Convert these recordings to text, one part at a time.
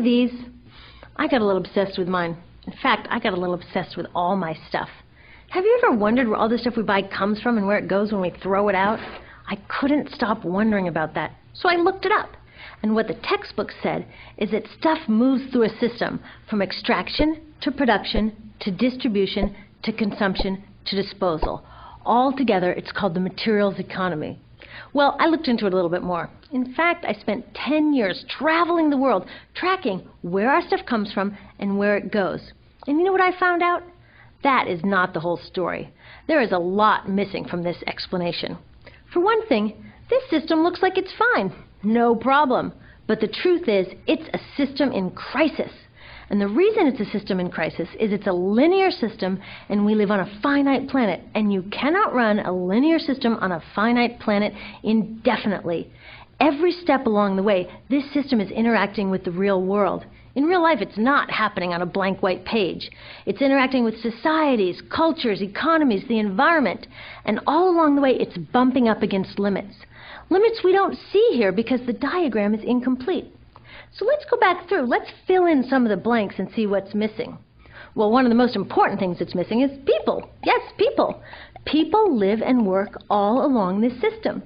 these? I got a little obsessed with mine. In fact, I got a little obsessed with all my stuff. Have you ever wondered where all the stuff we buy comes from and where it goes when we throw it out? I couldn't stop wondering about that, so I looked it up. And what the textbook said is that stuff moves through a system from extraction to production to distribution to consumption to disposal. Altogether, it's called the materials economy. Well, I looked into it a little bit more. In fact, I spent 10 years traveling the world, tracking where our stuff comes from and where it goes. And you know what I found out? That is not the whole story. There is a lot missing from this explanation. For one thing, this system looks like it's fine. No problem. But the truth is, it's a system in crisis. And the reason it's a system in crisis is it's a linear system and we live on a finite planet. And you cannot run a linear system on a finite planet indefinitely. Every step along the way, this system is interacting with the real world. In real life, it's not happening on a blank white page. It's interacting with societies, cultures, economies, the environment. And all along the way, it's bumping up against limits. Limits we don't see here because the diagram is incomplete. So let's go back through. Let's fill in some of the blanks and see what's missing. Well, one of the most important things that's missing is people. Yes, people. People live and work all along this system.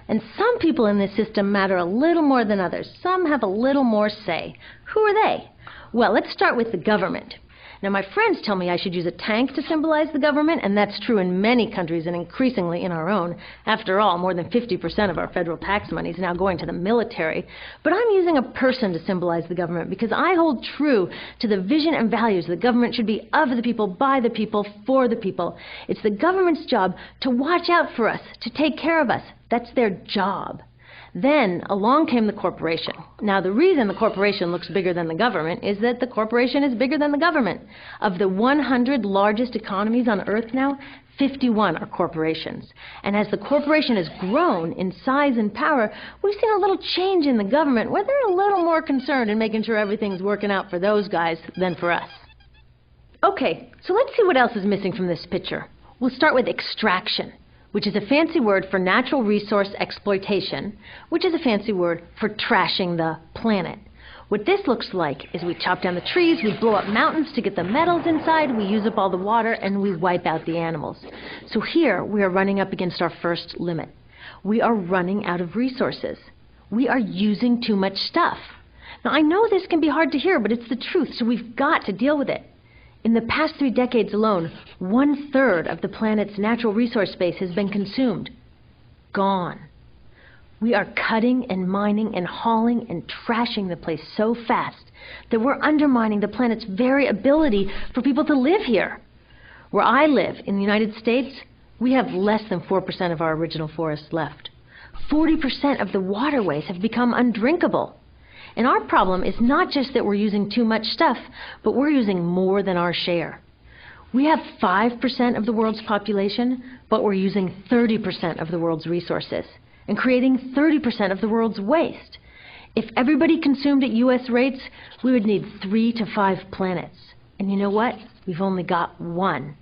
And some people in this system matter a little more than others. Some have a little more say. Who are they? Well, let's start with the government. Now, my friends tell me I should use a tank to symbolize the government, and that's true in many countries and increasingly in our own. After all, more than 50% of our federal tax money is now going to the military. But I'm using a person to symbolize the government because I hold true to the vision and values the government should be of the people, by the people, for the people. It's the government's job to watch out for us, to take care of us. That's their job. Then along came the corporation. Now, the reason the corporation looks bigger than the government is that the corporation is bigger than the government. Of the 100 largest economies on Earth now, 51 are corporations. And as the corporation has grown in size and power, we've seen a little change in the government where they're a little more concerned in making sure everything's working out for those guys than for us. Okay, so let's see what else is missing from this picture. We'll start with extraction, which is a fancy word for natural resource exploitation, which is a fancy word for trashing the planet. What this looks like is we chop down the trees, we blow up mountains to get the metals inside, we use up all the water, and we wipe out the animals. So here we are running up against our first limit. We are running out of resources. We are using too much stuff. Now, I know this can be hard to hear, but it's the truth, so we've got to deal with it. In the past 3 decades alone, 1/3 of the planet's natural resource base has been consumed. Gone. We are cutting and mining and hauling and trashing the place so fast that we're undermining the planet's very ability for people to live here. Where I live, in the United States, we have less than 4% of our original forests left. 40% of the waterways have become undrinkable. And our problem is not just that we're using too much stuff, but we're using more than our share. We have 5% of the world's population, but we're using 30% of the world's resources and creating 30% of the world's waste. If everybody consumed at US rates, we would need 3 to 5 planets. And you know what? We've only got 1.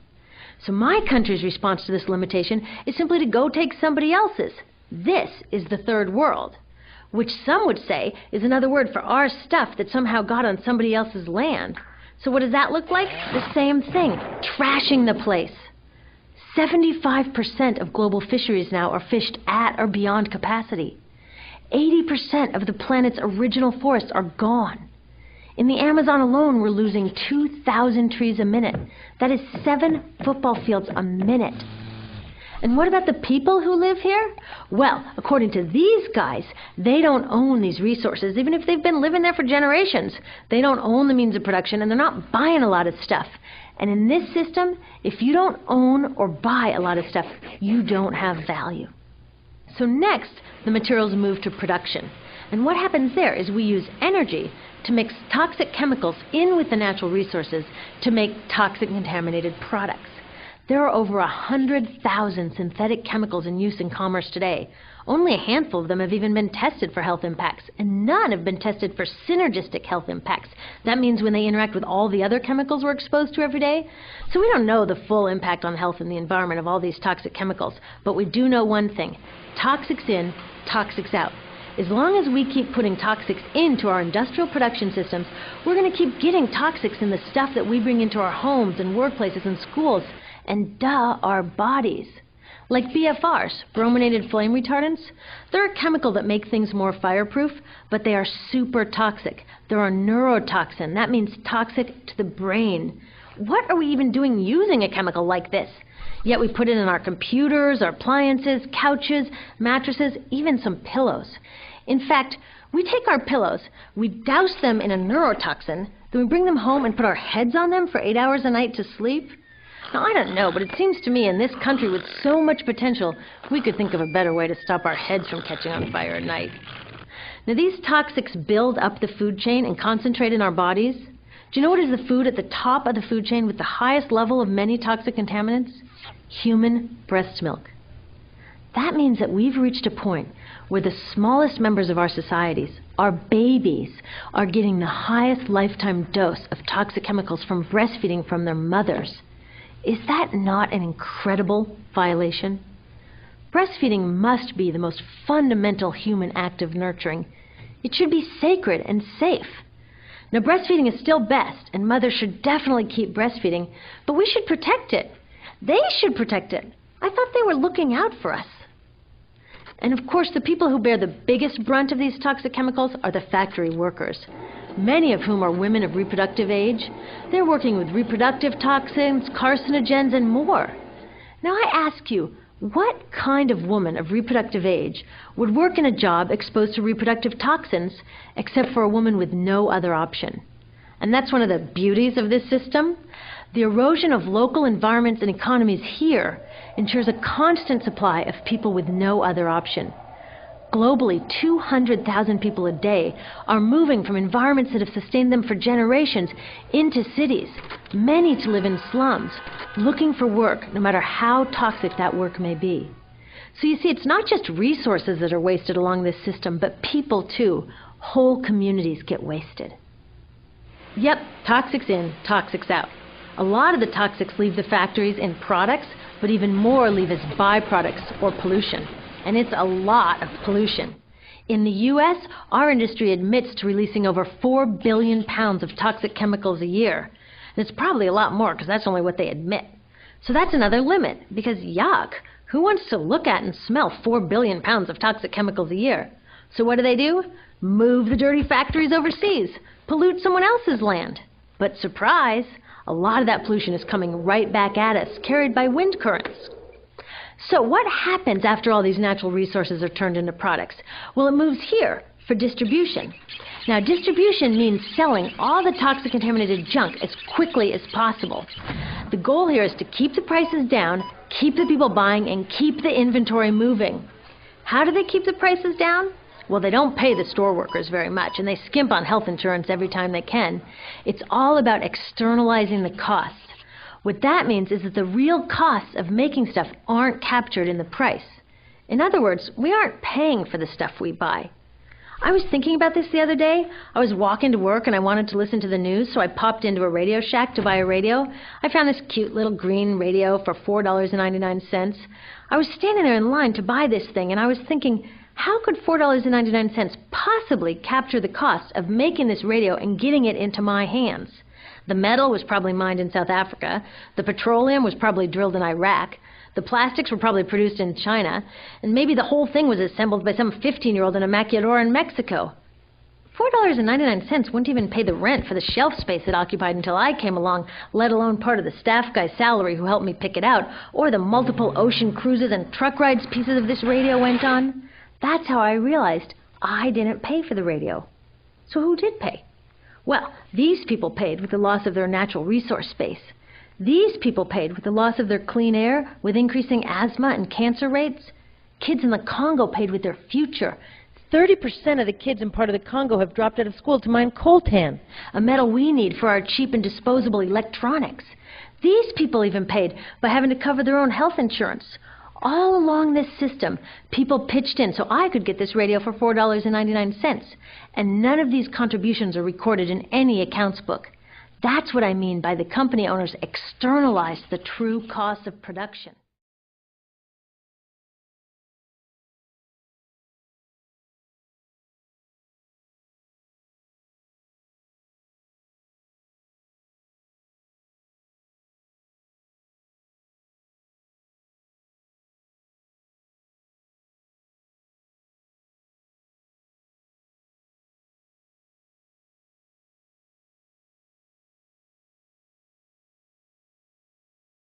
So my country's response to this limitation is simply to go take somebody else's. This is the third world, which some would say is another word for our stuff that somehow got on somebody else's land. So what does that look like? The same thing, trashing the place. 75% of global fisheries now are fished at or beyond capacity. 80% of the planet's original forests are gone. In the Amazon alone, we're losing 2,000 trees a minute. That is 7 football fields a minute. And what about the people who live here? Well, according to these guys, they don't own these resources, even if they've been living there for generations. They don't own the means of production, and they're not buying a lot of stuff. And in this system, if you don't own or buy a lot of stuff, you don't have value. So next, the materials move to production. And what happens there is we use energy to mix toxic chemicals in with the natural resources to make toxic contaminated products. There are over 100,000 synthetic chemicals in use in commerce today. Only a handful of them have even been tested for health impacts, and none have been tested for synergistic health impacts. That means when they interact with all the other chemicals we're exposed to every day. So we don't know the full impact on health and the environment of all these toxic chemicals, but we do know one thing: toxics in, toxics out. As long as we keep putting toxics into our industrial production systems, we're going to keep getting toxics in the stuff that we bring into our homes and workplaces and schools, and our bodies. Like BFRs, brominated flame retardants, they're a chemical that make things more fireproof, but they are super toxic. They're a neurotoxin. That means toxic to the brain. What are we even doing using a chemical like this? Yet we put it in our computers, our appliances, couches, mattresses, even some pillows. In fact, we take our pillows, we douse them in a neurotoxin, then we bring them home and put our heads on them for 8 hours a night to sleep. Now, I don't know, but it seems to me in this country with so much potential, we could think of a better way to stop our heads from catching on fire at night. Now, these toxics build up the food chain and concentrate in our bodies. Do you know what is the food at the top of the food chain with the highest level of many toxic contaminants? Human breast milk. That means that we've reached a point where the smallest members of our societies, our babies, are getting the highest lifetime dose of toxic chemicals from breastfeeding from their mothers. Is that not an incredible violation? Breastfeeding must be the most fundamental human act of nurturing. It should be sacred and safe. Now, breastfeeding is still best, and mothers should definitely keep breastfeeding, but we should protect it. They should protect it. I thought they were looking out for us. And of course, the people who bear the biggest brunt of these toxic chemicals are the factory workers, many of whom are women of reproductive age. They're working with reproductive toxins, carcinogens, and more. Now I ask you, what kind of woman of reproductive age would work in a job exposed to reproductive toxins except for a woman with no other option? And that's one of the beauties of this system. The erosion of local environments and economies here ensures a constant supply of people with no other option. Globally, 200,000 people a day are moving from environments that have sustained them for generations into cities, many to live in slums, looking for work, no matter how toxic that work may be. So you see, it's not just resources that are wasted along this system, but people too. Whole communities get wasted. Yep, toxics in, toxics out. A lot of the toxics leave the factories in products, but even more leave as byproducts or pollution. And it's a lot of pollution. In the U.S., our industry admits to releasing over 4 billion pounds of toxic chemicals a year. And it's probably a lot more, because that's only what they admit. So that's another limit, because yuck, who wants to look at and smell 4 billion pounds of toxic chemicals a year? So what do? Move the dirty factories overseas, pollute someone else's land. But surprise, a lot of that pollution is coming right back at us, carried by wind currents. So what happens after all these natural resources are turned into products? Well, it moves here for distribution. Now, distribution means selling all the toxic contaminated junk as quickly as possible. The goal here is to keep the prices down, keep the people buying, and keep the inventory moving. How do they keep the prices down? Well, they don't pay the store workers very much, and they skimp on health insurance every time they can. It's all about externalizing the costs. What that means is that the real costs of making stuff aren't captured in the price. In other words, we aren't paying for the stuff we buy. I was thinking about this the other day. I was walking to work and I wanted to listen to the news, so I popped into a Radio Shack to buy a radio. I found this cute little green radio for $4.99. I was standing there in line to buy this thing, and I was thinking, how could $4.99 possibly capture the cost of making this radio and getting it into my hands? The metal was probably mined in South Africa. The petroleum was probably drilled in Iraq. The plastics were probably produced in China. And maybe the whole thing was assembled by some 15-year-old in a maquiladora in Mexico. $4.99 wouldn't even pay the rent for the shelf space it occupied until I came along, let alone part of the staff guy's salary who helped me pick it out, or the multiple ocean cruises and truck rides pieces of this radio went on. That's how I realized I didn't pay for the radio. So who did pay? Well, these people paid with the loss of their natural resource space. These people paid with the loss of their clean air, with increasing asthma and cancer rates. Kids in the Congo paid with their future. 30% of the kids in part of the Congo have dropped out of school to mine coltan, a metal we need for our cheap and disposable electronics. These people even paid by having to cover their own health insurance. All along this system, people pitched in so I could get this radio for $4.99. And none of these contributions are recorded in any accounts book. That's what I mean by the company owners externalized the true cost of production.